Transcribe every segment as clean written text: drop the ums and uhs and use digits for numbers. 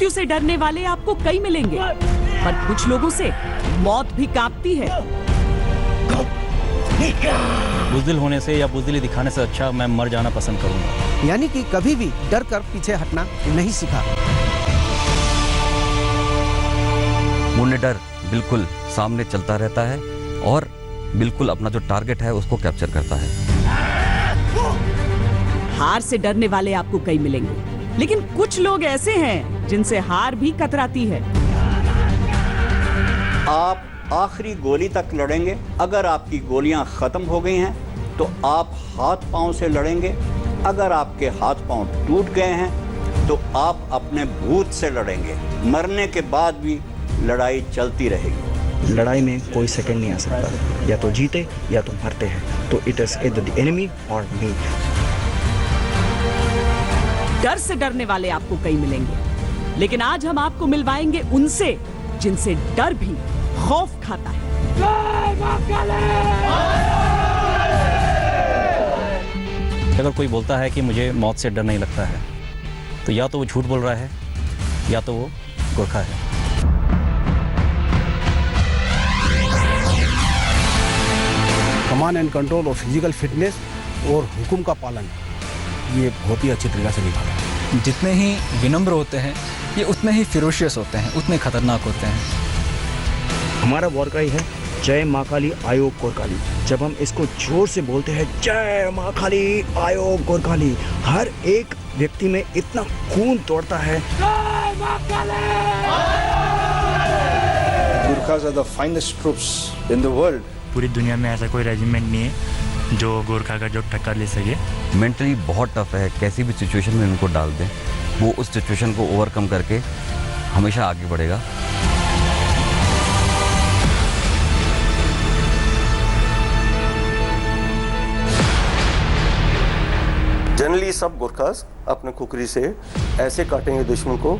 मृत्यु से डरने वाले आपको कई मिलेंगे, पर कुछ लोगों से मौत भी कांपती है। बुज़दिल होने से या बुज़दिली दिखाने से अच्छा मैं मर जाना पसंद करूंगा। यानी कि कभी भी डर कर पीछे हटना नहीं सीखा। मुन्ने डर बिल्कुल सामने चलता रहता है और बिल्कुल अपना जो टारगेट है उसको कैप्चर करता है। हार से डरने वाले आपको कई मिलेंगे, लेकिन कुछ लोग ऐसे हैं जिनसे हार भी कतराती है। आप आखिरी गोली तक लड़ेंगे। अगर आपकी गोलियां खत्म हो गई हैं तो आप हाथ पांव से लड़ेंगे। अगर आपके हाथ पांव टूट गए हैं तो आप अपने भूत से लड़ेंगे। मरने के बाद भी लड़ाई चलती रहेगी। लड़ाई में कोई सेकंड नहीं आ सकता, या तो जीते या तो मरते हैं। तो it is either the enemy और मी। डर से डरने वाले आपको कई मिलेंगे, लेकिन आज हम आपको मिलवाएंगे उनसे जिनसे डर भी खौफ खाता है। अगर कोई बोलता है कि मुझे मौत से डर नहीं लगता है, तो या तो वो झूठ बोल रहा है या तो वो गोरखा है। कमांड एंड कंट्रोल और फिजिकल फिटनेस और हुक्म का पालन, ये बहुत ही अच्छी तरीके से निभाया। जितने ही विनम्र होते हैं ये उतने ही फिरोशियस होते हैं, उतने खतरनाक होते हैं। हमारा वॉरक्राई है जय माँ काली आयोग गोरखाली। जब हम इसको जोर से बोलते हैं जय माँ काली आयोग गोरखाली, हर एक व्यक्ति में इतना खून दौड़ता है। Gurkhas are the finest troops in the world. पूरी दुनिया में ऐसा कोई रेजिमेंट नहीं है जो गोरखा का जो टक्कर ले सके। मेंटली बहुत टफ है, कैसी भी सिचुएशन में उनको डाल दें वो उस सिचुएशन को ओवरकम करके हमेशा आगे बढ़ेगा। जनरली सब गोरखास अपने खुकरी से ऐसे काटेंगे दुश्मन को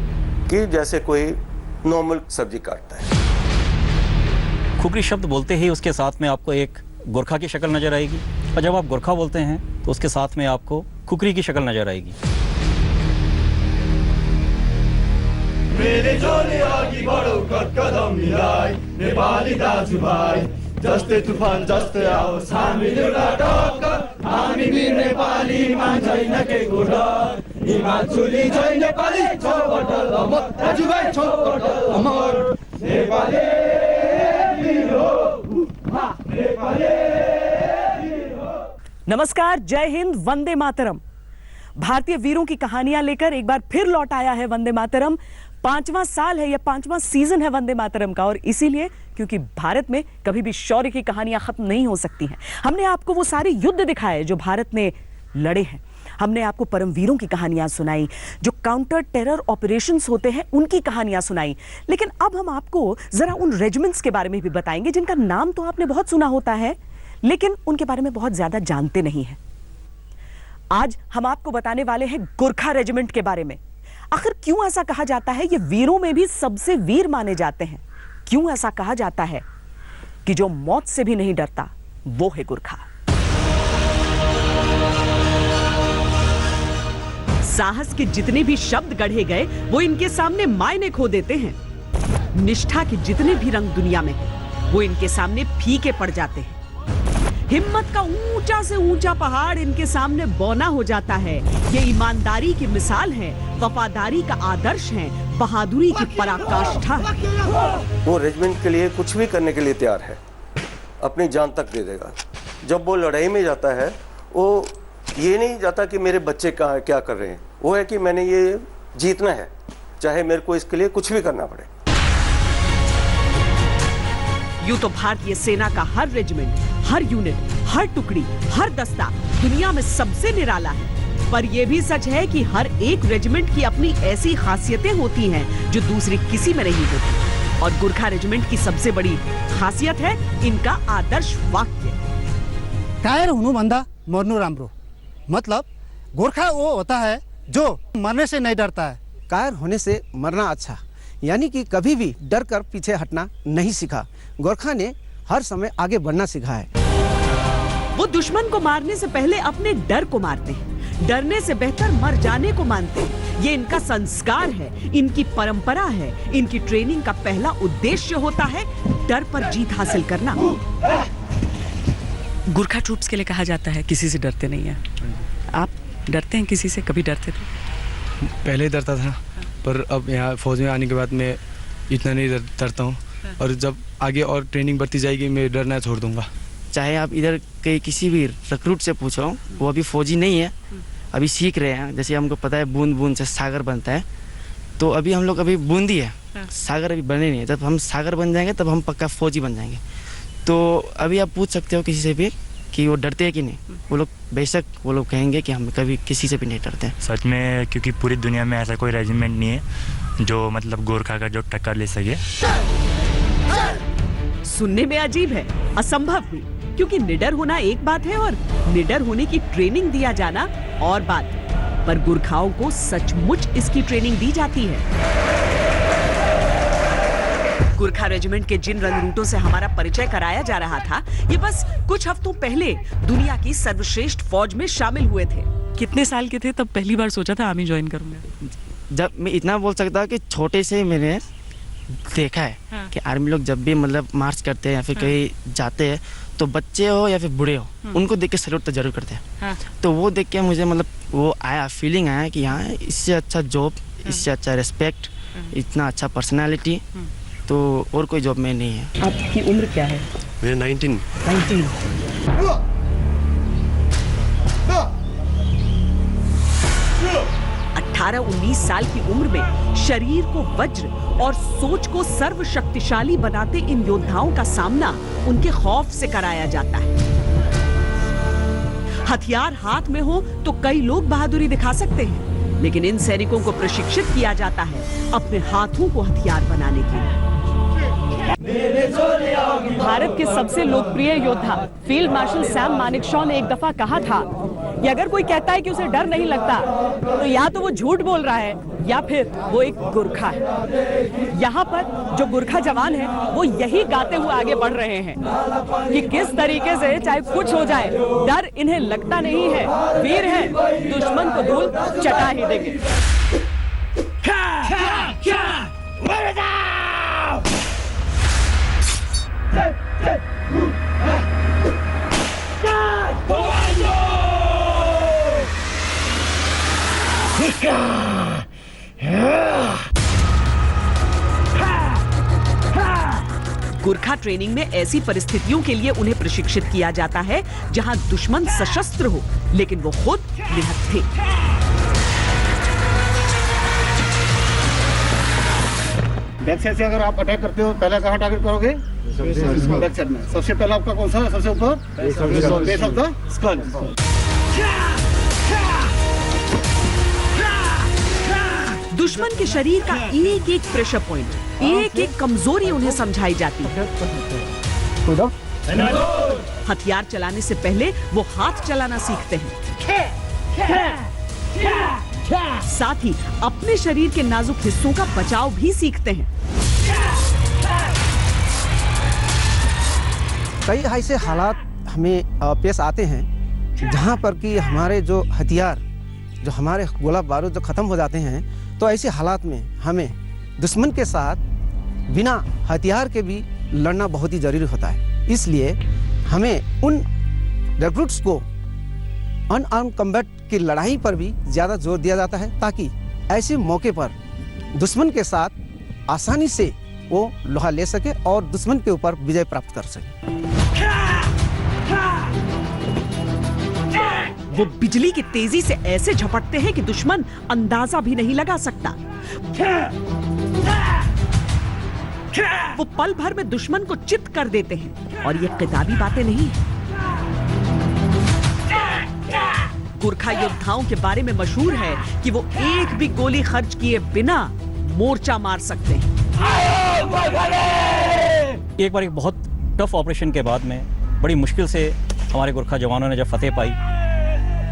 कि जैसे कोई नॉर्मल सब्जी काटता है। खुकरी शब्द बोलते ही उसके साथ में आपको एक गोरखा की शक्ल नजर आएगी, और जब आप गोरखा बोलते हैं तो उसके साथ में आपको खुकरी की शक्ल नजर आएगी। मेरे जोले आगे बढ़ो कदम मिलाए नेपाली दाजुभाइ, जस्तै तुफान जस्तै आओस् हामी एउटा टक्कर। हामी वीर नेपाली मान्छैन केको डर, हिमाचुली जय नेपाली छ बटल अमर, दाजुभाइ छ बटल अमर। नेपाली वीर हो, नेपाली वीर हो। नमस्कार, जय हिंद, वंदे मातरम। भारतीय वीरों की कहानियां लेकर एक बार फिर लौट आया है वंदे मातरम। 5वां साल है या 5वां सीजन है वंदे मातरम का, और इसीलिए क्योंकि भारत में कभी भी शौर्य की कहानियां खत्म नहीं हो सकती हैं। हमने आपको वो सारे युद्ध दिखाए जो भारत ने लड़े हैं। हमने आपको परमवीरों की कहानियां सुनाई, जो काउंटर टेरर ऑपरेशंस होते हैं उनकी कहानियां सुनाई। लेकिन अब हम आपको जरा उन रेजिमेंट्स के बारे में भी बताएंगे जिनका नाम तो आपने बहुत सुना होता है, लेकिन उनके बारे में बहुत ज्यादा जानते नहीं हैं। आज हम आपको बताने वाले हैं गोरखा रेजिमेंट के बारे में। आखिर क्यों ऐसा कहा जाता है ये वीरों में भी सबसे वीर माने जाते हैं? क्यों ऐसा कहा जाता है कि जो मौत से भी नहीं डरता वो है गोरखा? साहस के जितने भी शब्द गढ़े गए वो इनके सामने मायने खो देते हैं। निष्ठा के जितने भी रंग दुनिया में हैं वो इनके सामने फीके पड़ जाते हैं। हिम्मत का ऊंचा से ऊंचा पहाड़ इनके सामने बौना हो जाता है। ये ईमानदारी की मिसाल है, वफादारी का आदर्श है, बहादुरी की पराकाष्ठा है। वो रेजिमेंट के लिए कुछ भी करने के लिए तैयार है, अपनी जान तक दे देगा। जब वो लड़ाई में जाता है वो ये नहीं जाता कि मेरे बच्चे कहाँ क्या कर रहे हैं, वो है कि मैंने ये जीतना है, चाहे मेरे को इसके लिए कुछ भी करना पड़े। यूं तो भारतीय सेना का हर रेजिमेंट, हर यूनिट, हर टुकड़ी, हर दस्ता दुनिया में सबसे निराला है, पर यह भी सच है कि हर एक रेजिमेंट की अपनी ऐसी खासियतें होती हैं जो दूसरी किसी में नहीं होती। और गोरखा रेजिमेंट की सबसे बड़ी खासियत है इनका आदर्श वाक्य, कायर हुनुभन्दा मर्नु राम्रो। मतलब गोरखा वो होता है जो मरने से नहीं डरता है। कायर होने से मरना अच्छा, यानी कि कभी भी डर कर पीछे हटना नहीं सीखा। गोरखा ने हर समय आगे बढ़ना सीखा है। वो दुश्मन को मारने से पहले अपने डर को मारते हैं, डरने से बेहतर मर जाने को मानते हैं। ये इनका संस्कार है, इनकी परंपरा है। इनकी ट्रेनिंग का पहला उद्देश्य होता है डर पर जीत हासिल करना। गुरखा ट्रूप्स के लिए कहा जाता है किसी से डरते नहीं है। आप डरते हैं किसी से? कभी डरते थे? पहले डरता था, पर अब यहाँ फौज में आने के बाद मैं इतना नहीं डरता हूँ। और जब आगे और ट्रेनिंग बढ़ती जाएगी मैं डरना छोड़ दूंगा। चाहे आप इधर के किसी भी रिक्रूट से पूछो, वो अभी फौजी नहीं है, अभी सीख रहे हैं। जैसे हमको पता है बूंद बूंद से सागर बनता है, तो अभी हम लोग अभी बूंदी है, सागर अभी बने नहीं है। जब हम सागर बन जाएंगे तब हम पक्का फौजी बन जाएंगे। तो अभी आप पूछ सकते हो किसी से भी कि वो डरते हैं कि नहीं, वो लोग बेशक वो लोग कहेंगे कि हम कभी किसी से भी नहीं डरते। सच में, क्योंकि पूरी दुनिया में ऐसा कोई रेजिमेंट नहीं है जो मतलब गोरखा का जो टक्कर ले सके। सुनने में अजीब है, असंभव भी, क्योंकि निडर होना एक बात है और निडर होने की ट्रेनिंग दिया जाना और बात। पर गुरखाओं को सचमुच इसकी ट्रेनिंग दी जाती है। गुरखा रेजिमेंट के जिन रंग रूटों से हमारा परिचय कराया जा रहा था, ये बस कुछ हफ्तों पहले दुनिया की सर्वश्रेष्ठ फौज में शामिल हुए थे। कितने साल के थे तब पहली बार सोचा था आर्मी ज्वाइन करूंगा? जब मैं इतना बोल सकता हूँ कि छोटे से मैंने देखा है कि आर्मी लोग जब भी मतलब मार्च करते हैं या फिर कहीं जाते हैं, तो बच्चे हो या फिर बूढ़े हो, उनको देख के सैल्यूट तो जरूर करते हैं। तो वो देख के मुझे मतलब वो आया, फीलिंग आया कि यहाँ इससे अच्छा जॉब, इससे अच्छा रिस्पेक्ट, इतना अच्छा पर्सनालिटी तो और कोई जॉब में नहीं है। आपकी उम्र क्या है? मेरे 19। 18-19 साल की उम्र में शरीर को वज्र और सोच को सर्वशक्तिशाली बनाते इन योद्धाओं का सामना उनके खौफ से कराया जाता है। हथियार हाथ में हो तो कई लोग बहादुरी दिखा सकते हैं, लेकिन इन सैनिकों को प्रशिक्षित किया जाता है अपने हाथों को हथियार बनाने के लिए। भारत के सबसे लोकप्रिय योद्धा फील्ड मार्शल सैम मानेकशॉ ने एक दफा कहा था कि अगर कोई कहता है कि उसे डर नहीं लगता, तो या तो वो झूठ बोल रहा है या फिर वो एक गुरखा है। यहाँ पर जो गुरखा जवान है वो यही गाते हुए आगे बढ़ रहे हैं कि किस तरीके से चाहे कुछ हो जाए, डर इन्हें लगता नहीं है, वीर है, दुश्मन को धूल चटा ही देंगे। गुरखा ट्रेनिंग में ऐसी परिस्थितियों के लिए उन्हें प्रशिक्षित किया जाता है जहां दुश्मन सशस्त्र हो, लेकिन वो खुद निहत्थे। बैक साइड से अगर आप अटैक करते हो, पहला कहाँ टारगेट करोगे? बैक साइड में। सबसे पहला आपका कौन सा? सबसे ऊपर बेस ऑफ द स्कल। दुश्मन के शरीर का एक एक प्रेशर पॉइंट, एक एक कमजोरी उन्हें समझाई जाती है। हथियार चलाने से पहले वो हाथ चलाना सीखते हैं, साथ ही अपने शरीर के नाजुक हिस्सों का बचाव भी सीखते हैं। कई ऐसे हालात हमें पेश आते हैं जहाँ पर कि हमारे जो हथियार, जो हमारे गोला बारूद जो ख़त्म हो जाते हैं, तो ऐसे हालात में हमें दुश्मन के साथ बिना हथियार के भी लड़ना बहुत ही ज़रूरी होता है। इसलिए हमें उन रिक्रूट्स को अनआर्म कम्बैट की लड़ाई पर भी ज़्यादा जोर दिया जाता है, ताकि ऐसे मौके पर दुश्मन के साथ आसानी से वो लोहा ले सके और दुश्मन के ऊपर विजय प्राप्त कर सके। वो बिजली की तेजी से ऐसे झपटते हैं कि दुश्मन अंदाजा भी नहीं लगा सकता। वो पल भर में दुश्मन को चित कर देते हैं, और ये किताबी बातें नहीं। गुरखा योद्धाओं के बारे में मशहूर है कि वो एक भी गोली खर्च किए बिना मोर्चा मार सकते हैं। एक बार एक बहुत टफ ऑपरेशन के बाद में बड़ी मुश्किल से हमारे गुरखा जवानों ने जब फतेह पाई,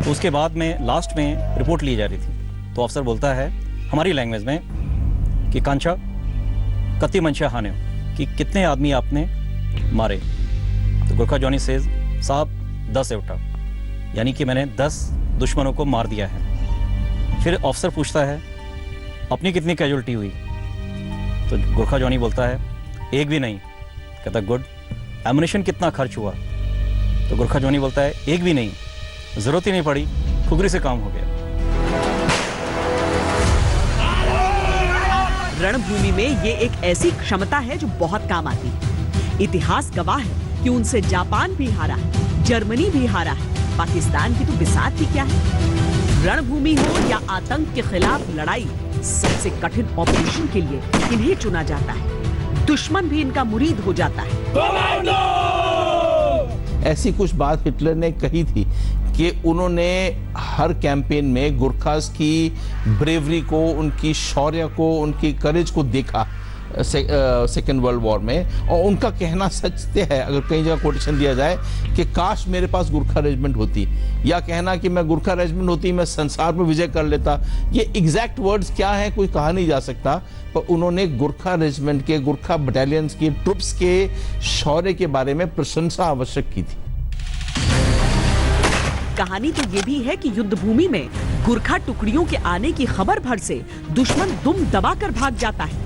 तो उसके बाद में लास्ट में रिपोर्ट ली जा रही थी, तो अफसर बोलता है हमारी लैंग्वेज में कि कांचा कति मंशा हाने, कि कितने आदमी आपने मारे। तो गुरखा जॉनी सेज साहब 10 है उठा, यानी कि मैंने 10 दुश्मनों को मार दिया है। फिर अफसर पूछता है अपनी कितनी कैजुअलिटी हुई? तो गोरखा जॉनी बोलता है एक भी नहीं। कहता गुड। एमुनेशन कितना खर्च हुआ? तो गोरखा जॉनी बोलता है एक भी नहीं, जरूरत ही नहीं पड़ी, खुगरी से काम हो गया। रणभूमि में ये एक ऐसी क्षमता है जो बहुत काम आती है। इतिहास गवाह है कि उनसे जापान भी हारा है, जर्मनी भी हारा है, पाकिस्तान की तो बिसात ही क्या है। रणभूमि हो या आतंक के खिलाफ लड़ाई, सबसे कठिन ऑपरेशन के लिए इन्हें चुना जाता है। दुश्मन भी इनका मुरीद हो जाता है। ऐसी कुछ बात हिटलर ने कही थी कि उन्होंने हर कैंपेन में गुरखास की ब्रेवरी को, उनकी शौर्य को, उनकी करेज को देखा सेकेंड वर्ल्ड वॉर में, और उनका कहना सच है। अगर कई जगह कोटेशन दिया जाए कि काश मेरे पास गुरखा रेजिमेंट होती, या कहना कि मैं गुरखा रेजिमेंट होती मैं संसार पर विजय कर लेता, ये एग्जैक्ट वर्ड्स क्या है कोई कहा नहीं जा सकता, पर उन्होंने गुरखा रेजिमेंट के, गुरखा बटालियंस की, ट्रुप्स के शौर्य के बारे में प्रशंसा आवश्यक की थी। कहानी तो ये भी है कि युद्ध भूमि में गुरखा टुकड़ियों के आने की खबर भर से दुश्मन दुम दबाकर भाग जाता है।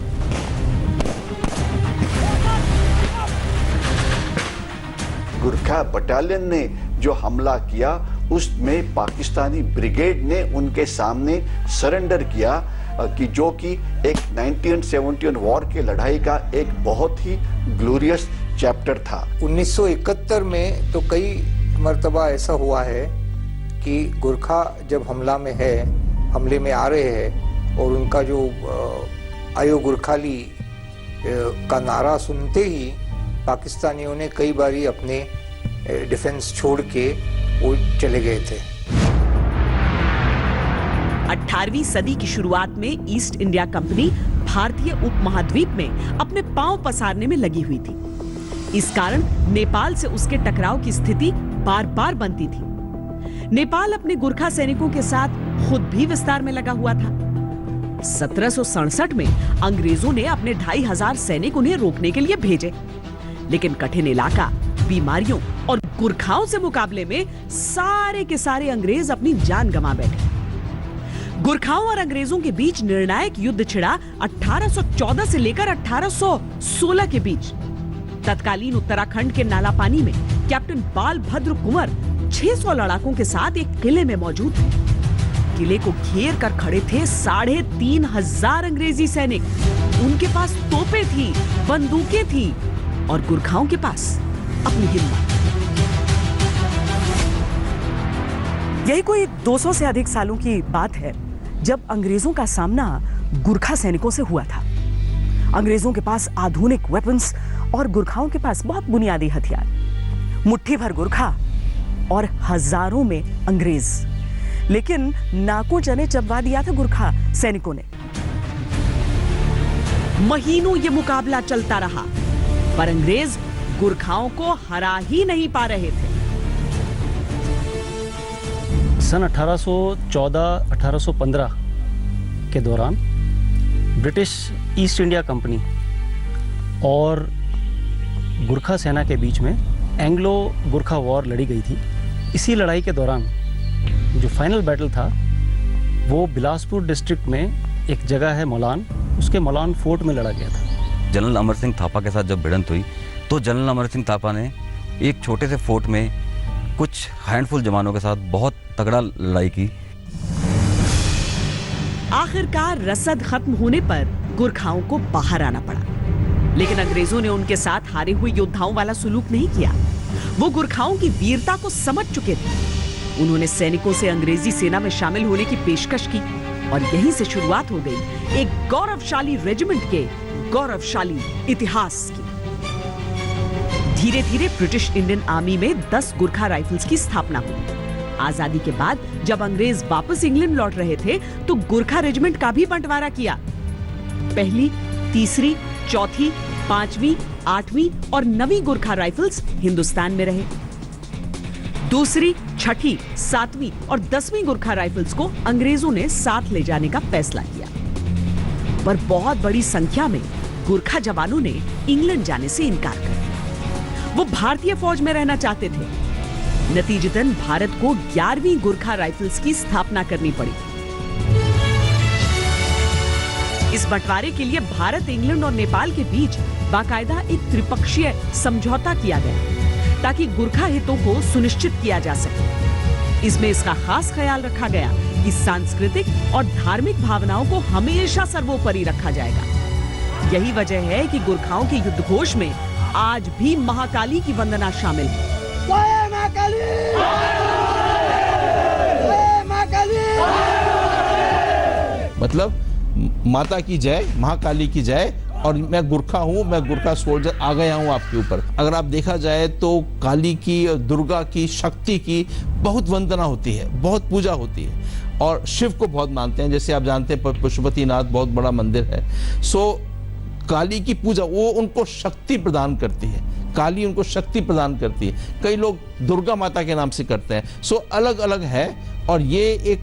गुरखा बटालियन ने जो हमला किया उसमें पाकिस्तानी ब्रिगेड ने उनके सामने सरेंडर किया, कि जो कि एक 1971 वॉर के लड़ाई का एक बहुत ही ग्लोरियस चैप्टर था। 1971 में तो कई मर्तबा ऐसा हुआ है कि गुरखा जब हमले में आ रहे हैं और उनका जो आयो गुरखाली का नारा सुनते ही पाकिस्तानियों ने कई बारी अपने डिफेंस छोड़ के वो चले गए थे। 18वीं सदी की शुरुआत में ईस्ट इंडिया कंपनी भारतीय उपमहाद्वीप में अपने पांव पसारने में लगी हुई थी। इस कारण नेपाल से उसके टकराव की स्थिति बार बार बनती थी। नेपाल अपने गुरखा सैनिकों के साथ खुद भी विस्तार में लगा हुआ था। 1767 में अंग्रेजों ने अपने 2500 सैनिक उन्हें रोकने के लिए भेजे, लेकिन कठिन इलाका, बीमारियों और गुरखाओं से मुकाबले में सारे के सारे अंग्रेज अपनी जान गंवा बैठे। गुरखाओं और अंग्रेजों के बीच निर्णायक युद्ध छिड़ा 1814 से लेकर 1816 के बीच। तत्कालीन उत्तराखंड के नालापानी में कैप्टन बालभद्र कुंवर 600 लड़ाकों के साथ एक किले में मौजूद थे। किले को घेर कर खड़े थे 3500 अंग्रेजी सैनिक। उनके पास तोपें थी, बंदूकें थी और गुरखाओं के पास अपनी हिम्मत। यही कोई 200 से अधिक सालों की बात है जब अंग्रेजों का सामना गुरखा सैनिकों से हुआ था। अंग्रेजों के पास आधुनिक वेपन्स और गुरखाओं के पास बहुत बुनियादी हथियार। मुट्ठी भर गुरखा और हजारों में अंग्रेज, लेकिन नाकों चने चबवा दिया था गुरखा सैनिकों ने। महीनों ये मुकाबला चलता रहा, पर अंग्रेज गुरखाओं को हरा ही नहीं पा रहे थे। सन 1814-1815 के दौरान ब्रिटिश ईस्ट इंडिया कंपनी और गुरखा सेना के बीच में एंग्लो गुरखा वॉर लड़ी गई थी। इसी लड़ाई के दौरान जो फाइनल बैटल था वो बिलासपुर डिस्ट्रिक्ट में एक जगह है मौलान, उसके मौलान फोर्ट में लड़ा गया था। जनरल अमर सिंह थापा के साथ जब भिड़ंत हुई तो जनरल अमर सिंह थापा ने एक छोटे से फोर्ट में कुछ हैंडफुल जवानों के साथ बहुत तगड़ा लड़ाई की। आखिरकार रसद खत्म होने पर गुरखाओं को बाहर आना पड़ा, लेकिन अंग्रेजों ने उनके साथ हारे हुए योद्धाओं वाला सुलूक नहीं किया। वो गुरखाओं की वीरता को समझ चुके थे। उन्होंने सैनिकों से अंग्रेजी सेना में शामिल होने की पेशकश की और यहीं से शुरुआत हो गई एक गौरवशाली रेजिमेंट के गौरवशाली इतिहास की। धीरे धीरे ब्रिटिश इंडियन आर्मी में 10 गुरखा राइफल्स की स्थापना हुई। आजादी के बाद जब अंग्रेज वापस इंग्लैंड लौट रहे थे तो गुरखा रेजिमेंट का भी बंटवारा किया। पहली, तीसरी, चौथी, 5वीं, 8वीं और 9वीं गुरखा राइफल्स हिंदुस्तान में रहे। दूसरी, छठी, 7वीं और 10वीं गुरखा राइफल्स को अंग्रेजों ने साथ ले जाने का फैसला किया, पर बहुत बड़ी संख्या में गुरखा जवानों ने इंग्लैंड जाने से इनकार कर दिया। वो भारतीय फौज में रहना चाहते थे। नतीजतन भारत को 11वीं गुरखा राइफल्स की स्थापना करनी पड़ी। इस बंटवारे के लिए भारत, इंग्लैंड और नेपाल के बीच बाकायदा एक त्रिपक्षीय समझौता किया गया ताकि गोरखा हितों को सुनिश्चित किया जा सके। इसमें इसका खास ख्याल रखा गया कि सांस्कृतिक और धार्मिक भावनाओं को हमेशा सर्वोपरि रखा जाएगा। यही वजह है कि गोरखाओं के युद्ध घोष में आज भी महाकाली की वंदना शामिल है। मतलब माता की जय, महाकाली की जय, और मैं गुरखा हूँ, मैं गुरखा सोल्जर आ गया हूँ आपके ऊपर। अगर आप देखा जाए तो काली की, दुर्गा की, शक्ति की बहुत वंदना होती है, बहुत पूजा होती है, और शिव को बहुत मानते हैं। जैसे आप जानते हैं पशुपतिनाथ बहुत बड़ा मंदिर है। सो काली की पूजा वो उनको शक्ति प्रदान करती है, काली उनको शक्ति प्रदान करती है। कई लोग दुर्गा माता के नाम से करते हैं। सो अलग अलग है, और ये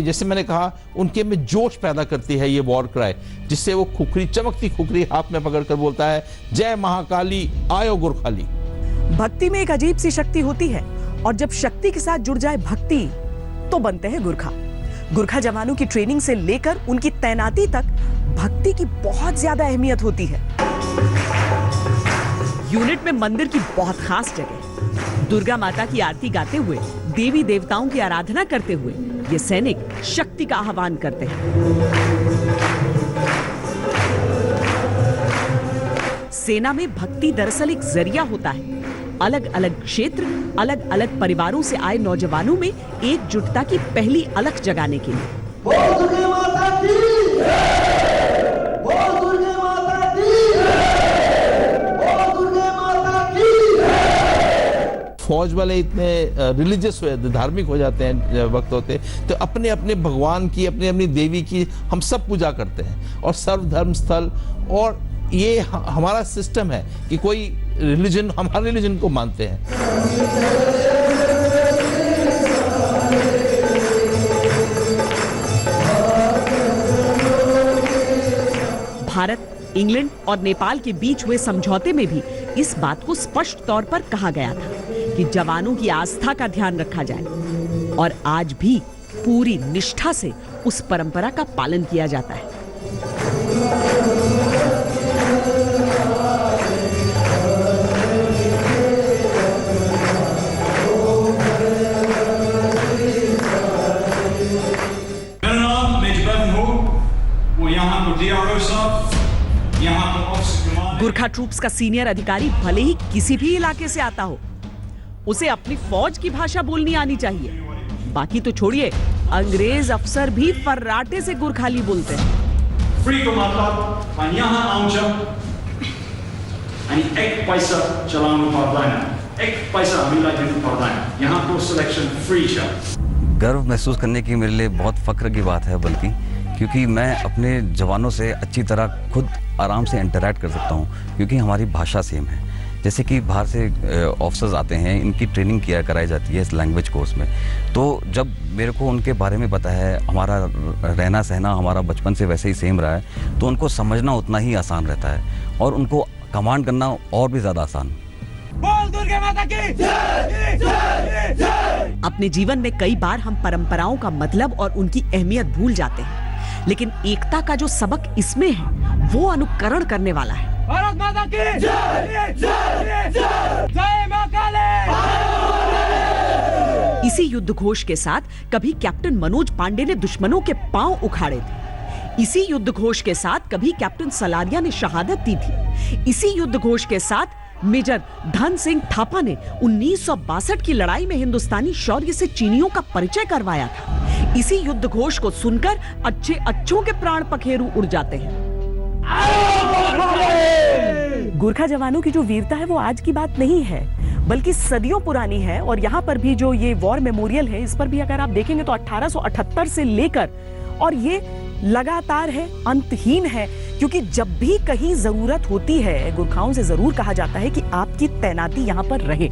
जैसे मैंने कहा उनके में जोश पैदा करती है ये वॉर क्राई, जिससे वो खुखरी, चमकती खुखरी हाथ में पकड़कर बोलता है, जय महाकाली आयो गोरखाली। भक्ति में एक अजीब सी शक्ति होती है, और जब शक्ति के साथ जुड़ जाए भक्ति तो बनते हैं गुरखा। गुरखा जवानों की ट्रेनिंग से लेकर उनकी तैनाती तक भक्ति की बहुत ज्यादा अहमियत होती है। यूनिट में मंदिर की बहुत खास जगह, दुर्गा माता की आरती गाते हुए, देवी देवताओं की आराधना करते हुए ये सैनिक शक्ति का आह्वान करते हैं। सेना में भक्ति दरअसल एक जरिया होता है अलग अलग क्षेत्र, अलग अलग परिवारों से आए नौजवानों में एकजुटता की पहली अलख जगाने के लिए। फौज वाले इतने रिलीजियस हो जाते, धार्मिक हो जाते हैं वक्त होते, तो अपने अपने भगवान की, अपनी अपनी देवी की हम सब पूजा करते हैं, और सर्वधर्म स्थल, और ये हमारा सिस्टम है कि कोई रिलीजन, हमारे रिलीजन को मानते हैं। भारत, इंग्लैंड और नेपाल के बीच हुए समझौते में भी इस बात को स्पष्ट तौर पर कहा गया था कि जवानों की आस्था का ध्यान रखा जाए, और आज भी पूरी निष्ठा से उस परंपरा का पालन किया जाता है। मेरा नाम मेजर बदन हो, वो यहाँ पर DRO साहब, यहाँ पर ऑफिसर। गुरखा ट्रूप्स का सीनियर अधिकारी भले ही किसी भी इलाके से आता हो, उसे अपनी फौज की भाषा बोलनी आनी चाहिए। बाकी तो छोड़िए, अंग्रेज अफसर भी फर्राटे से गुरखाली बोलते हैं। फ्री को मतलब van यहाँ आउँछ अनि 1 पैसा चलाउनु पर्दैन, 1 पैसा हामीलाई दिनु पर्दैन। यहाँको सिलेक्सन फ्री छ। गर्व महसूस करने की मेरे लिए बहुत फख्र की बात है, बल्कि क्योंकि मैं अपने जवानों से अच्छी तरह खुद आराम से इंटरैक्ट कर सकता हूँ, क्योंकि हमारी भाषा सेम है। जैसे कि बाहर से ऑफिसर्स आते हैं, इनकी ट्रेनिंग किया कराई जाती है इस लैंग्वेज कोर्स में, तो जब मेरे को उनके बारे में पता है, हमारा रहना सहना हमारा बचपन से वैसे ही सेम रहा है, तो उनको समझना उतना ही आसान रहता है, और उनको कमांड करना और भी ज़्यादा आसान। बोल दुर्गा माता की जय। अपने जीवन में कई बार हम परंपराओं का मतलब और उनकी अहमियत भूल जाते हैं, लेकिन एकता का जो सबक इसमें है वो अनुकरण करने वाला है। भारत माता की जय, जय, जय, जय मां काली। इसी युद्ध घोष के साथ कभी कैप्टन मनोज पांडे ने दुश्मनों के पांव उखाड़े थे। इसी युद्ध घोष के साथ कभी कैप्टन सलारिया ने शहादत दी थी। इसी युद्ध घोष के साथ मेजर धन सिंह थापा ने 1962 की लड़ाई में हिंदुस्तानी शौर्य से चीनियों का परिचय करवाया था। इसी युद्ध घोष को सुनकर अच्छे अच्छों के प्राण पखेरु उड़ जाते हैं। गोरखा जवानों की जो वीरता है वो आज की बात नहीं है, बल्कि सदियों पुरानी है। और यहाँ पर भी जो ये वॉर मेमोरियल है, इस पर भी अगर आप देखेंगे तो 1878 से लेकर, और ये लगातार है, अंतहीन है, क्योंकि जब भी कहीं जरूरत होती है गोरखाओं से जरूर कहा जाता है कि आपकी तैनाती यहाँ पर रहे,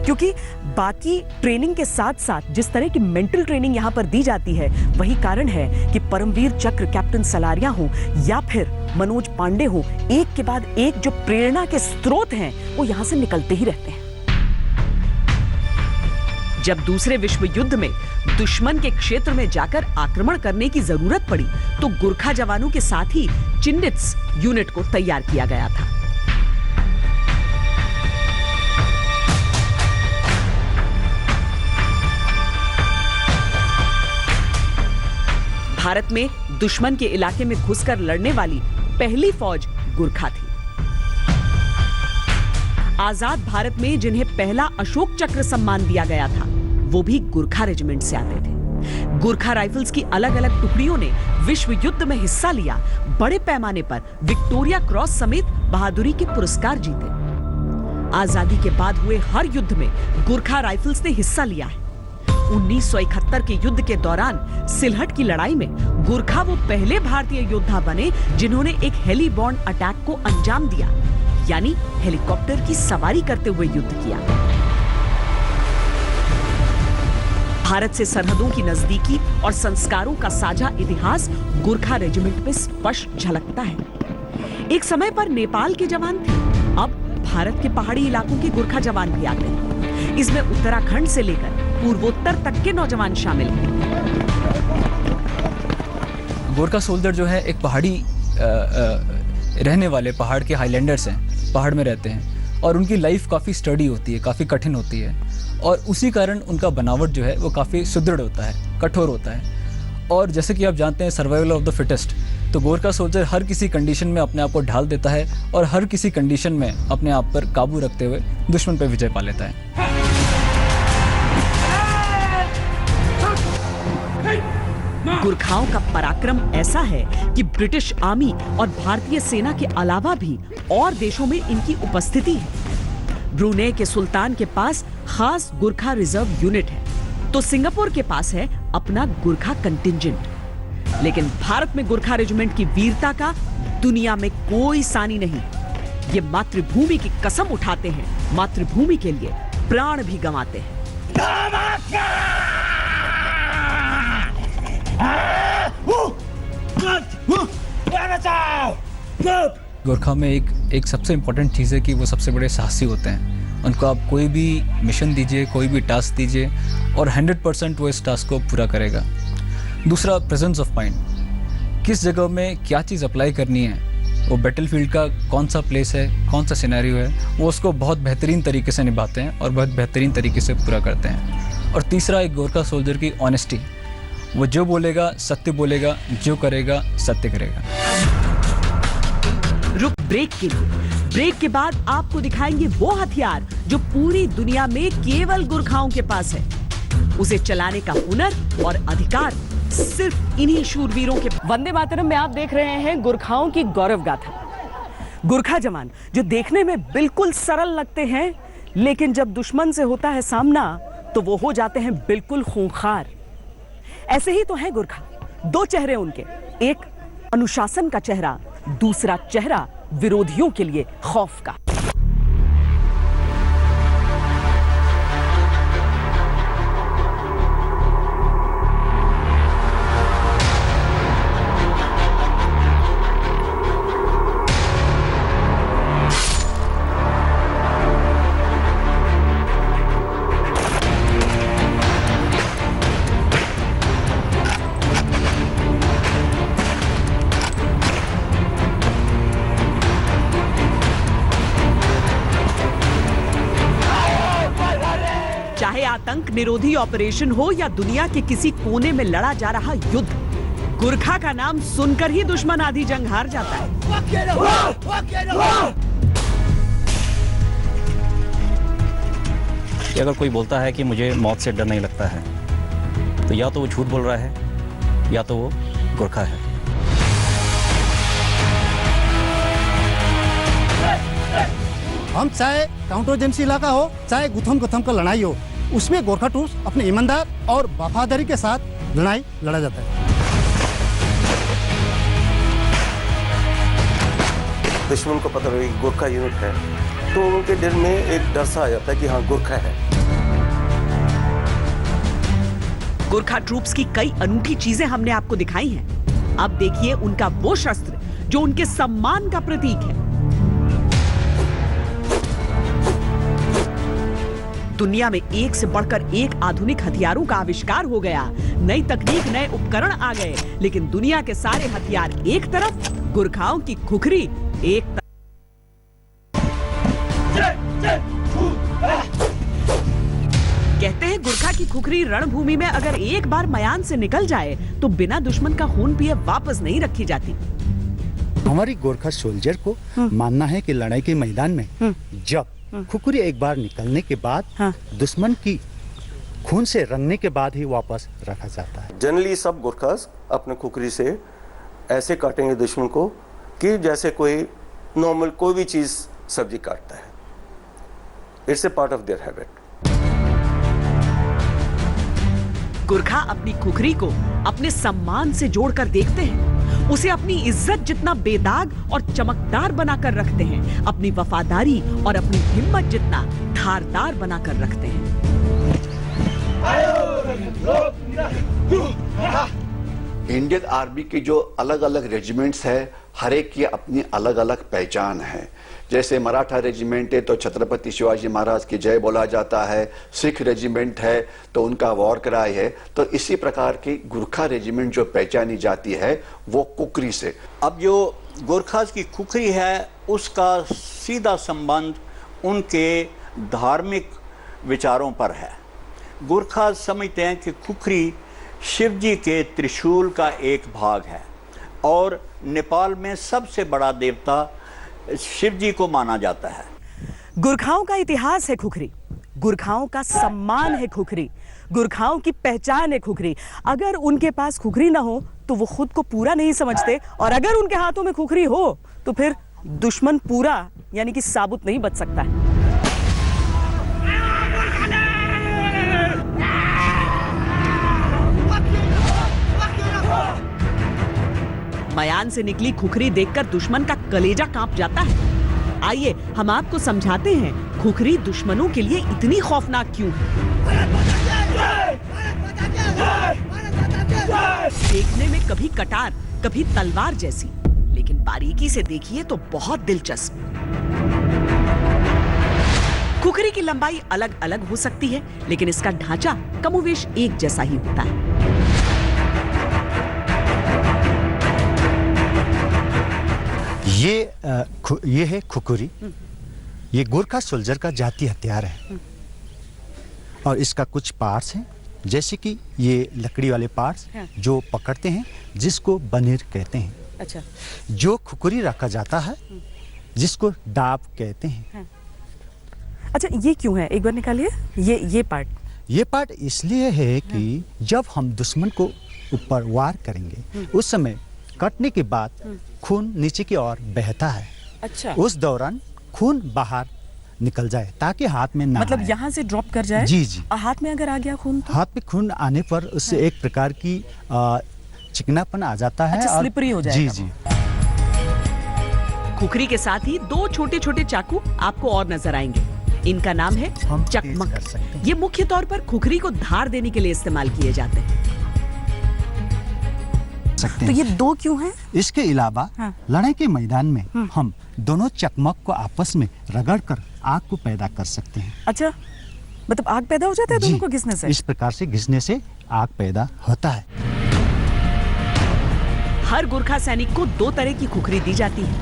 क्योंकि बाकी ट्रेनिंग के साथ साथ जिस तरह की मेंटल ट्रेनिंग यहाँ पर दी जाती है, वही कारण है कि परमवीर चक्र कैप्टन सलारिया हो या फिर मनोज पांडे हो, एक के बाद एक जो प्रेरणा के स्रोत हैं वो यहाँ से निकलते ही रहते हैं। जब दूसरे विश्व युद्ध में दुश्मन के क्षेत्र में जाकर आक्रमण करने की जरूरत पड़ी तो गुरखा जवानों के साथ ही चिन्नित्स यूनिट को तैयार किया गया था। भारत में दुश्मन के इलाके में घुसकर लड़ने वाली पहली फौज गुरखा थी। आजाद भारत में जिन्हें पहला अशोक चक्र सम्मान दिया गया था वो भी गुरखा रेजिमेंट से आते थे। गुरखा राइफल्स की अलग अलग टुकड़ियों ने विश्व युद्ध में हिस्सा लिया, बड़े पैमाने पर विक्टोरिया क्रॉस समेत बहादुरी के पुरस्कार जीते। आजादी के बाद हुए हर युद्ध में गुरखा राइफल्स ने हिस्सा लिया है। 1971 के युद्ध के दौरान सिलहट की लड़ाई में गुरखा वो पहले भारतीय योद्धा बने जिन्होंने एक हेलीबॉर्न अटैक को अंजाम दिया, यानी हेलीकॉप्टर की सवारी करते हुए युद्ध किया। भारत से सरहदों की नजदीकी और संस्कारों का साझा इतिहास गुरखा रेजिमेंट में स्पष्ट झलकता है। एक समय पर नेपाल के जवान थे, अब भारत के पहाड़ी इलाकों के गुरखा जवान भी आ गए। इसमें उत्तराखंड से लेकर पूर्वोत्तर तक के नौजवान शामिल हैं। गोरखा सोल्जर जो है एक पहाड़ी रहने वाले पहाड़ के हाईलैंडर्स हैं, पहाड़ में रहते हैं और उनकी लाइफ काफ़ी स्टडी होती है, काफ़ी कठिन होती है और उसी कारण उनका बनावट जो है वो काफ़ी सुदृढ़ होता है, कठोर होता है। और जैसे कि आप जानते हैं सर्वाइवल ऑफ द फिटेस्ट, तो गोरखा सोल्जर हर किसी कंडीशन में अपने आप को ढाल देता है और हर किसी कंडीशन में अपने आप पर काबू रखते हुए दुश्मन पर विजय पा लेता है। गुरखाओं का पराक्रम ऐसा है कि ब्रिटिश आर्मी और भारतीय सेना के अलावा भी और देशों में इनकी उपस्थिति है। ब्रुनेई के सुल्तान के पास खास गुरखा रिजर्व यूनिट है, तो सिंगापुर के पास है अपना गुरखा कंटिंजेंट। लेकिन भारत में गुरखा रेजिमेंट की वीरता का दुनिया में कोई सानी नहीं। ये मातृभूमि की कसम उठाते हैं, मातृभूमि के लिए प्राण भी गंवाते हैं। गोरखा में एक सबसे इम्पोर्टेंट चीज़ है कि वो सबसे बड़े साहसी होते हैं। उनको आप कोई भी मिशन दीजिए, कोई भी टास्क दीजिए और 100% वो इस टास्क को पूरा करेगा। दूसरा, प्रेजेंस ऑफ माइंड, किस जगह में क्या चीज़ अप्लाई करनी है, वो बैटलफील्ड का कौन सा प्लेस है, कौन सा सिनेरियो है, वो उसको बहुत बेहतरीन तरीके से निभाते हैं और बहुत बेहतरीन तरीके से पूरा करते हैं। और तीसरा, एक गोरखा सोल्जर की ऑनेस्टी, वो जो बोलेगा सत्य बोलेगा, जो करेगा सत्य करेगा। रुक ब्रेक के लिए। ब्रेक के बाद आपको दिखाएंगे वो हथियार जो पूरी दुनिया में केवल गुरखाओं के पास है। उसे चलाने का हुनर और अधिकार सिर्फ इन्हीं शूरवीरों के। वंदे मातरम में आप देख रहे हैं गुरखाओं की गौरव गाथा। गुरखा जवान जो देखने में बिल्कुल सरल लगते हैं, लेकिन जब दुश्मन से होता है सामना तो वो हो जाते हैं बिल्कुल खूंखार। ऐसे ही तो है गुरखा। दो चेहरे उनके, एक अनुशासन का चेहरा, दूसरा चेहरा विरोधियों के लिए खौफ का। चाहे आतंक निरोधी ऑपरेशन हो या दुनिया के किसी कोने में लड़ा जा रहा युद्ध, गुरखा का नाम सुनकर ही दुश्मन आधी जंग हार जाता है। कि अगर कोई बोलता है कि मुझे मौत से डर नहीं लगता है, तो या तो वो झूठ बोल रहा है या तो वो गुरखा है। हम चाहे काउंटर एजेंसी इलाका हो, चाहे गुथम गुथम का लड़ाई हो, उसमें गोरखा ट्रूप्स अपने ईमानदार और वफादारी के साथ लड़ाई लड़ा जाता है। दुश्मन को पता लगे गोरखा यूनिट है तो उनके दिल में एक डर सा आ जाता है कि हाँ गोरखा है। गुरखा ट्रूप्स की कई अनूठी चीजें हमने आपको दिखाई हैं। अब देखिए उनका वो शस्त्र जो उनके सम्मान का प्रतीक है। दुनिया में एक से बढ़कर एक आधुनिक हथियारों का आविष्कार हो गया, नई तकनीक, नए उपकरण आ गए, लेकिन दुनिया के सारे हथियार एक तरफ, गुरखाओं की खुखरी एक तरफ। कहते हैं गुरखा की खुखरी रणभूमि में अगर एक बार मयान से निकल जाए तो बिना दुश्मन का खून पिए वापस नहीं रखी जाती। हमारी गोरखा सोल्जर को मानना है कि लड़ाई के मैदान में जब खुखरी एक बार निकलने के बाद दुश्मन की खून से रंगने के बाद ही वापस रखा जाता है। जनरली सब गोरखास अपने खुखरी से ऐसे काटेंगे दुश्मन को कि जैसे कोई नॉर्मल कोई भी चीज सब्जी काटता है। It's a part of their habit. Gurkha अपनी खुखरी को अपने सम्मान से जोड़कर देखते हैं, उसे अपनी इज्जत जितना बेदाग और चमकदार बनाकर रखते हैं, अपनी वफादारी और अपनी हिम्मत जितना धारदार बनाकर रखते हैं। इंडियन आर्मी की जो अलग अलग रेजिमेंट्स है, हर एक की अपनी अलग अलग पहचान है। जैसे मराठा रेजिमेंट है तो छत्रपति शिवाजी महाराज की जय बोला जाता है, सिख रेजिमेंट है तो उनका वॉर क्राई है, तो इसी प्रकार की गुरखा रेजिमेंट जो पहचानी जाती है वो कुकरी से। अब जो गोरखास की खुखरी है उसका सीधा संबंध उनके धार्मिक विचारों पर है। गोरखा समझते हैं कि खुखरी शिव जी के त्रिशूल का एक भाग है और नेपाल में सबसे बड़ा देवता शिव जी को माना जाता है। गुरखाओं का इतिहास है खुखरी, गुरखाओं का सम्मान है खुखरी, गुरखाओं की पहचान है खुखरी। अगर उनके पास खुखरी ना हो तो वो खुद को पूरा नहीं समझते, और अगर उनके हाथों में खुखरी हो तो फिर दुश्मन पूरा यानी कि साबुत नहीं बच सकता है। मयान से निकली खुखरी देखकर दुश्मन का कलेजा कांप जाता है। आइए हम आपको समझाते हैं खुखरी दुश्मनों के लिए इतनी खौफनाक क्यों है। देखने में कभी कटार कभी तलवार जैसी, लेकिन बारीकी से देखिए तो बहुत दिलचस्प। खुखरी की लंबाई अलग अलग हो सकती है, लेकिन इसका ढांचा कमोवेश एक जैसा ही होता है। ये है खुखरी। ये गोरखा सोल्जर का जाती हथियार है और इसका कुछ पार्ट्स हैं, जैसे कि ये लकड़ी वाले पार्ट्स जो पकड़ते हैं, जिसको बनेर कहते हैं। अच्छा। जो खुखरी रखा जाता है जिसको डाब कहते हैं। अच्छा, ये क्यों है? एक बार निकालिए ये पार्ट। ये पार्ट इसलिए है कि जब हम दुश्मन को ऊपर वार करेंगे उस समय कटने के बाद खून नीचे की ओर बहता है। अच्छा। उस दौरान खून बाहर निकल जाए ताकि हाथ में ना मतलब आए। यहाँ से ड्रॉप कर जाए। जी जी। और हाथ में अगर आ गया खून तो? हाथ में खून आने पर उससे एक प्रकार की चिकनापन आ जाता है। अच्छा, स्लिपरी हो जाएगा। जी जी। खुखरी के साथ ही दो छोटे छोटे चाकू आपको और नजर आएंगे। इनका नाम है चकमक। ये मुख्य तौर पर खुखरी को धार देने के लिए इस्तेमाल किए जाते हैं। तो ये दो क्यों हैं? इसके अलावा लड़ाई के मैदान में हम दोनों चकमक को आपस में रगड़कर आग को पैदा कर सकते हैं। अच्छा, मतलब आग पैदा हो जाता है दोनों को घिसने से? इस प्रकार से घिसने से आग पैदा होता है। हर गुरखा सैनिक को दो तरह की खुखरी दी जाती है।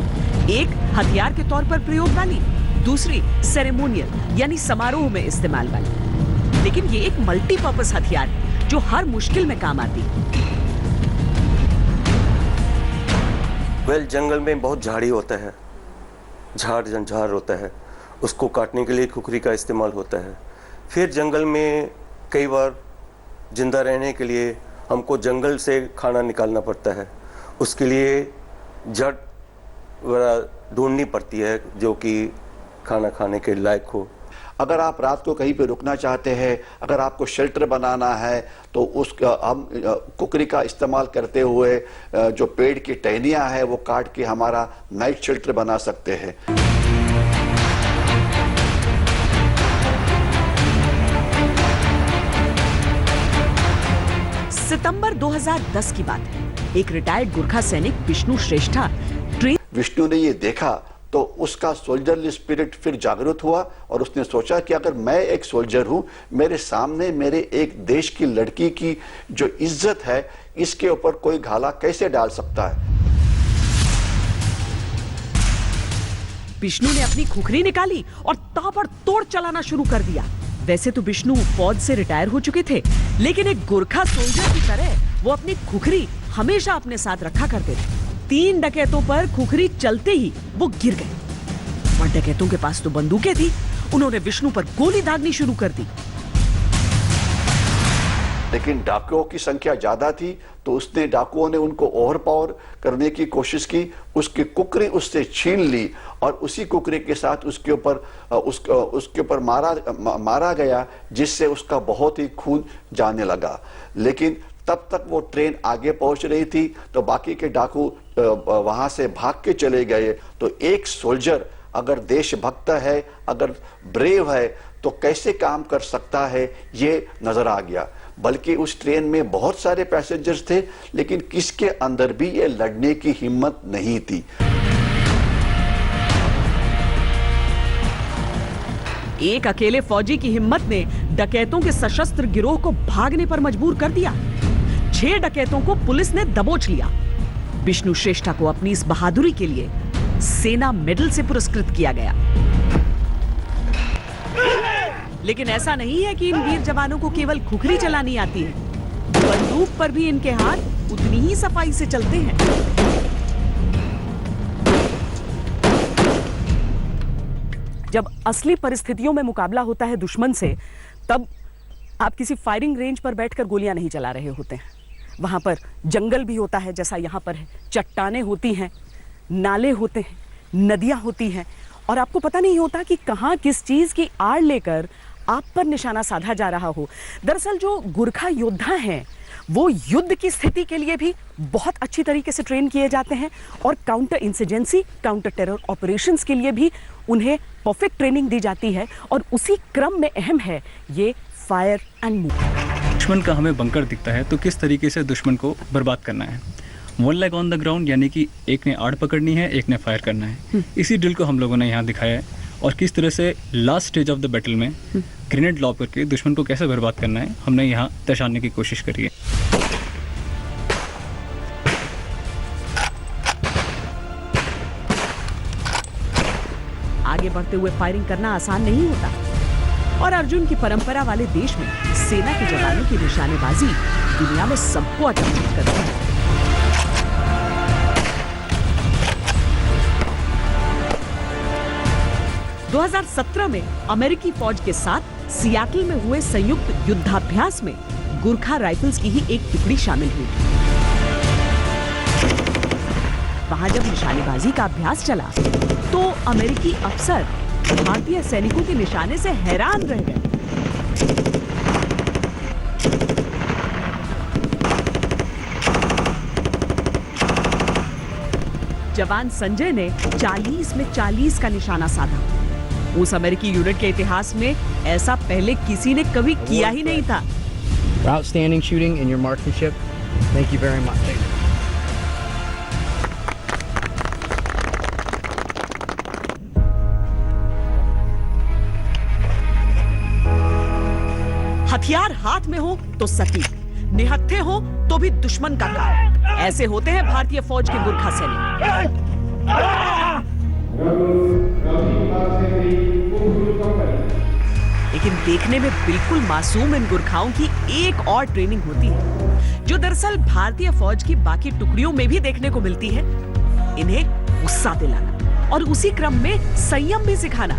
एक हथियार के तौर पर प्रयोग वाली, दूसरी सेरेमोनियल यानी समारोह में इस्तेमाल वाली। लेकिन ये एक मल्टीपर्पस हथियार है जो हर मुश्किल में काम आती है। जंगल में बहुत झाड़ी होता है, झाड़ होता है, उसको काटने के लिए खुखरी का इस्तेमाल होता है। फिर जंगल में कई बार जिंदा रहने के लिए हमको जंगल से खाना निकालना पड़ता है, उसके लिए जड़ ढूंढनी पड़ती है जो कि खाना खाने के लायक हो। अगर आप रात को कहीं पे रुकना चाहते हैं, अगर आपको शेल्टर बनाना है, तो उसका हम कुकरी का इस्तेमाल करते हुए जो पेड़ की टहनियां हैं वो काट के हमारा नाइट शेल्टर बना सकते हैं। सितंबर 2010 की बात है। एक रिटायर्ड गुरखा सैनिक विष्णु श्रेष्ठा विष्णु ने ये देखा तो उसका सोल्जरली स्पिरिट फिर जागृत हुआ और उसने सोचा कि अगर मैं एक सोल्जर हूं, मेरे सामने मेरे एक देश की लड़की की जो इज्जत है, इसके ऊपर कोई घाला कैसे डाल सकता है। विष्णु ने अपनी खुखरी निकाली और ताबड़तोड़ चलाना शुरू कर दिया। वैसे तो विष्णु फौज से रिटायर हो चुके थे, लेकिन एक गोरखा सोल्जर की तरह वो अपनी खुखरी हमेशा अपने साथ रखा करते थे। 3 डकैतों पर खुखरी चलते ही वो गिर गए और डकैतों के पास तो बंदूकें थी। उन्होंने विष्णु पर गोली दागनी शुरू कर दी। लेकिन डाकुओं की संख्या ज्यादा थी, तो उसने डाकुओं ने उनको ओवरपावर करने की कोशिश की। उसकी कुकरी उससे छीन ली और उसी कुकरी के साथ उसके ऊपर मारा गया, जिससे उसका बहुत ही खून जाने लगा। लेकिन तब तक वो ट्रेन आगे पहुंच रही थी, तो बाकी के डाकू वहां से भाग के चले गए। तो एक सोल्जर अगर देशभक्त है, अगर ब्रेव है, तो कैसे काम कर सकता है, ये नजर आ गया। बल्कि उस ट्रेन में बहुत सारे पैसेंजर्स थे, लेकिन किसके अंदर भी ये लड़ने की हिम्मत नहीं थी। एक अकेले फौजी की हिम्मत ने डकैतों के सशस्त्र गिरोह को भागने पर मजबूर कर दिया। 6 डकैतों को पुलिस ने दबोच लिया। विष्णु श्रेष्ठा को अपनी इस बहादुरी के लिए सेना मेडल से पुरस्कृत किया गया। लेकिन ऐसा नहीं है कि इन वीर जवानों को केवल खुखरी चलानी आती है, बंदूक पर भी इनके हाथ उतनी ही सफाई से चलते हैं। जब असली परिस्थितियों में मुकाबला होता है दुश्मन से, तब आप किसी फायरिंग रेंज पर बैठकर गोलियां नहीं चला रहे होते हैं। वहां पर जंगल भी होता है, जैसा यहां पर है, चट्टानें होती हैं, नाले होते हैं, नदियां होती हैं, और आपको पता नहीं होता कि कहां किस चीज की आड़ लेकर आप पर निशाना साधा जा रहा हो। दरअसल जो गोरखा योद्धा हैं, वो युद्ध की स्थिति के लिए भी बहुत अच्छी तरीके से ट्रेन किए जाते हैं और counter insurgency, counter terror operations के लिए भी उन्हें परफेक्ट ट्रेनिंग दी जाती है। और उसी क्रम में अहम है ये फायर एंड मूव। दुश्मन का हमें बंकर दिखता है तो किस तरीके से दुश्मन को बर्बाद करना है। 1 लेग ऑन द ग्राउंड, यानी कि एक ने आड़ पकड़नी है, एक ने फायर करना है। इसी ड्रिल को हम लोगों ने यहाँ दिखाया है और किस तरह से last stage of the battle में ग्रेनेड लॉब करके दुश्मन को कैसे बर्बाद करना है, हमने यहाँ दर्शाने की कोशिश करी है। आगे बढ़ते हुए फायरिंग करना आसान नहीं होता और अर्जुन की परंपरा वाले देश में सेना के जवानों की निशानेबाजी दुनिया में सबको अचंभित करती है। – 2017 में अमेरिकी फौज के साथ सियाटल में हुए संयुक्त युद्धाभ्यास में गोरखा राइफल्स की ही एक टुकड़ी शामिल हुई। वहां जब निशानेबाजी का अभ्यास चला तो अमेरिकी अफसर भारतीय सैनिकों के निशाने से हैरान रह गए। जवान संजय ने 40 में 40 का निशाना साधा। उस अमेरिकी यूनिट के इतिहास में ऐसा पहले किसी ने कभी किया ही नहीं था। Outstanding shooting in your marksmanship. Thank you very much. हथियार हाथ में हो तो सटीक, निहत्थे हो तो भी दुश्मन का काम। ऐसे होते हैं भारतीय फौज के गोरखा सैनिक। लेकिन देखने में बिल्कुल मासूम इन गोरखाओं की एक और ट्रेनिंग होती है, जो दरअसल भारतीय फौज की बाकी टुकड़ियों में भी देखने को मिलती है। इन्हें गुस्सा दिलाना और उसी क्रम में संयम भी सिखाना।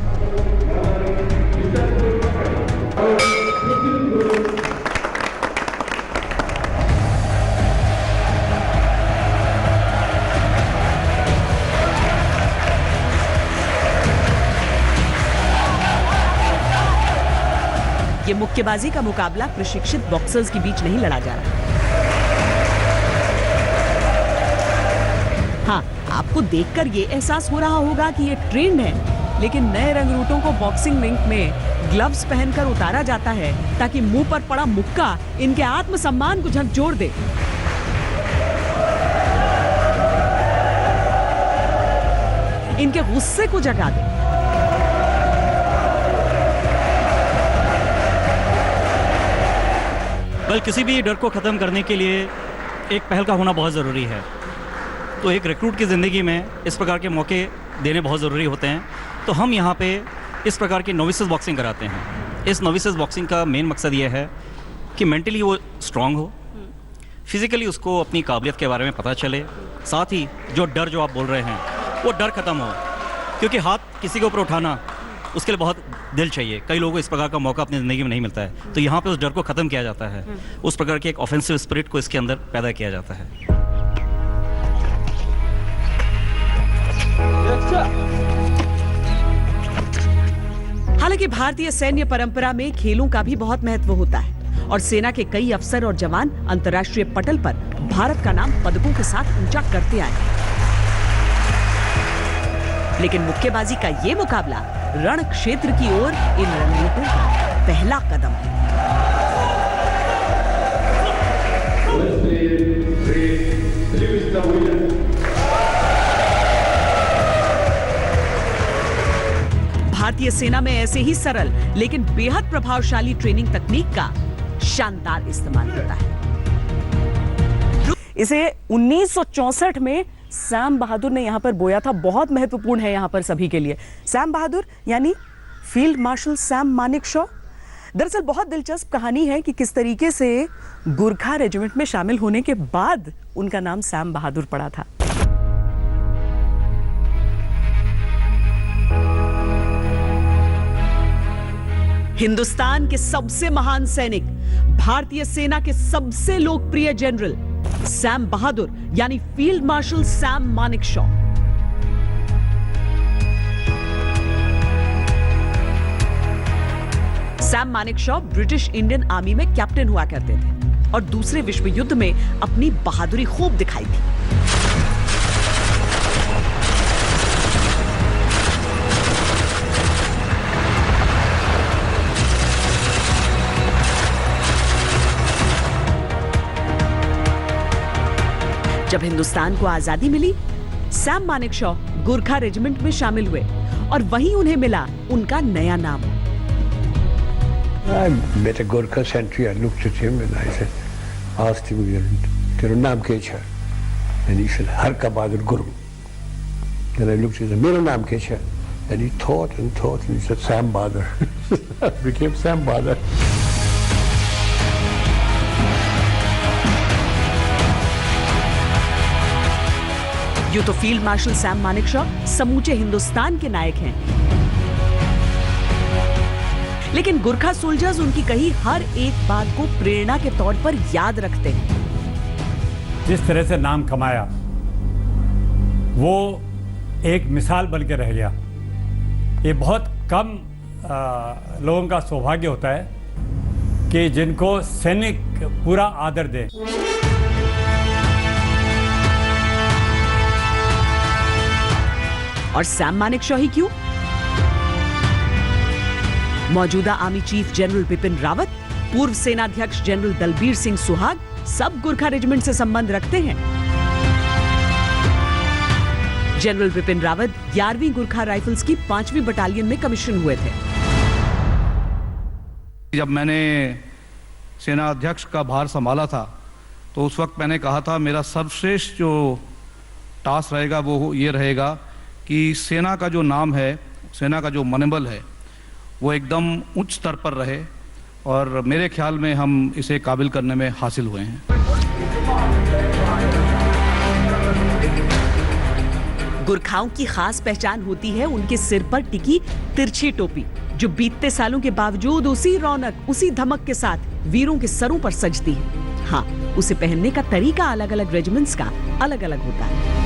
ये मुक्केबाजी का मुकाबला प्रशिक्षित बॉक्सर्स के बीच नहीं लड़ा जा रहा। हाँ, आपको देखकर ये एहसास हो रहा होगा कि ये ट्रेंड है, लेकिन नए रंगरूटों को बॉक्सिंग रिंग में ग्लव्स पहनकर उतारा जाता है ताकि मुंह पर पड़ा मुक्का इनके आत्मसम्मान को झकझोर दे। इनके गुस्से को जगा दे। बल किसी भी डर को ख़त्म करने के लिए एक पहल का होना बहुत ज़रूरी है। तो एक रिक्रूट की ज़िंदगी में इस प्रकार के मौके देने बहुत ज़रूरी होते हैं। तो हम यहाँ पे इस प्रकार की नोविसेस बॉक्सिंग कराते हैं। इस नोविसेस बॉक्सिंग का मेन मकसद ये है कि मेंटली वो स्ट्रांग हो, फिज़िकली उसको अपनी काबिलियत के बारे में पता चले, साथ ही जो डर जो आप बोल रहे हैं वो डर ख़त्म हो। क्योंकि हाथ किसी के ऊपर उठाना उसके लिए बहुत दिल चाहिए। कई लोगों को इस प्रकार का मौका अपनी ज़िंदगी में नहीं मिलता है। तो यहाँ पे उस डर को ख़त्म किया जाता है, उस प्रकार की एक ऑफेंसिव स्पिरिट को इसके अंदर पैदा किया जाता है। हालांकि भारतीय सैन्य परंपरा में खेलों का भी बहुत महत्व होता है और सेना के कई अफसर और जवान अंतर्राष्ट्रीय पटल पर भारत का नाम पदकों के साथ ऊंचा करते आए हैं। लेकिन मुक्केबाजी का ये मुकाबला रण क्षेत्र की ओर इन रणनीतियों का पहला कदम है। भारतीय सेना में ऐसे ही सरल लेकिन बेहद प्रभावशाली ट्रेनिंग तकनीक का शानदार इस्तेमाल होता है। इसे 1964 में सैम बहादुर ने यहां पर बोया था। बहुत महत्वपूर्ण है यहां पर सभी के लिए। सैम बहादुर यानी फील्ड मार्शल सैम मानेकशॉ। दरअसल बहुत दिलचस्प कहानी है कि किस तरीके से गोरखा रेजिमेंट में शामिल होने के बाद उनका नाम सैम बहादुर पड़ा था। हिंदुस्तान के सबसे महान सैनिक, भारतीय सेना के सबसे लोकप्रिय जनरल सैम बहादुर यानी field marshal Sam Manekshaw. Sam Manekshaw British Indian army में कैप्टन हुआ करते थे और दूसरे विश्व युद्ध में अपनी बहादुरी खूब दिखाई थी। जब हिंदुस्तान को आजादी मिली, सैम मानेकशॉ गोरखा रेजिमेंट में शामिल हुए और वहीं उन्हें मिला उनका नया नाम। I met a Gorkha sentry. I looked at him and I said, asked him, "Tera naam kya hai?" And he said, "Harka Bahadur Guru." Then I looked at him, "Mera naam kya hai?" And he thought and thought and he said, "Sam Bahadur." I became Sam Bahadur. यूं तो field marshal Sam Manekshaw समूचे हिंदुस्तान के नायक हैं, लेकिन Gorkha soldiers उनकी कही हर एक बात को प्रेरणा के तौर पर याद रखते हैं। जिस तरह से नाम कमाया वो एक मिसाल बन के रह गया। ये बहुत कम लोगों का सौभाग्य होता है कि जिनको सैनिक पूरा आदर दे। और सैम मानेकशॉ ही क्यों? मौजूदा army chief general Bipin Rawat, पूर्व सेनाध्यक्ष जनरल दलबीर सिंह सुहाग सब गोरखा रेजिमेंट से संबंध रखते हैं। जनरल बिपिन रावत 11वीं गोरखा राइफल्स की 5वीं बटालियन में कमीशन हुए थे। जब मैंने सेना अध्यक्ष का भार संभाला था तो उस वक्त मैंने कहा था मेरा सर्वश्रेष्ठ जो टास्क रहेगा वो ये रहेगा कि सेना का जो नाम है, सेना का जो मनोबल है वो एकदम उच्च स्तर पर रहे और मेरे ख्याल में हम इसे काबिल करने में हासिल हुए हैं। गोरखाओं की खास पहचान होती है उनके सिर पर टिकी तिरछी टोपी, जो बीतते सालों के बावजूद उसी रौनक, उसी धमक के साथ वीरों के सरों पर सजती है। हाँ, उसे पहनने का तरीका अलग अलग रेजिमेंट्स का अलग अलग होता है।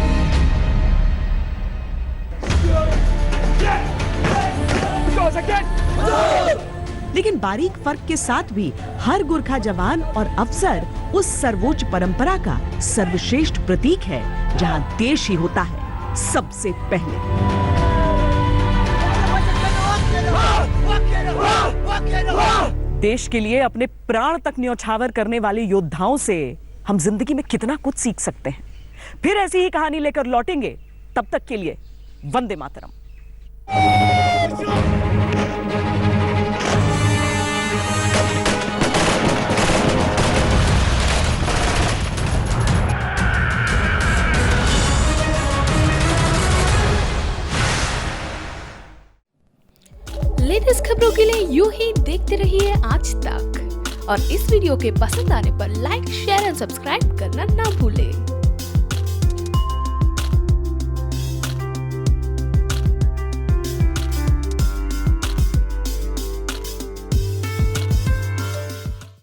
लेकिन बारीक फर्क के साथ भी हर गोरखा जवान और अफसर उस सर्वोच्च परंपरा का सर्वश्रेष्ठ प्रतीक है जहां देश ही होता है सबसे पहले। देश के लिए अपने प्राण तक न्यौछावर करने वाले योद्धाओं से हम जिंदगी में कितना कुछ सीख सकते हैं। फिर ऐसी ही कहानी लेकर लौटेंगे, तब तक के लिए वंदे मातरम। लेटेस्ट खबरों के लिए यूं ही देखते रहिए आज तक और इस वीडियो के पसंद आने पर लाइक, शेयर एंड सब्सक्राइब करना ना भूलें।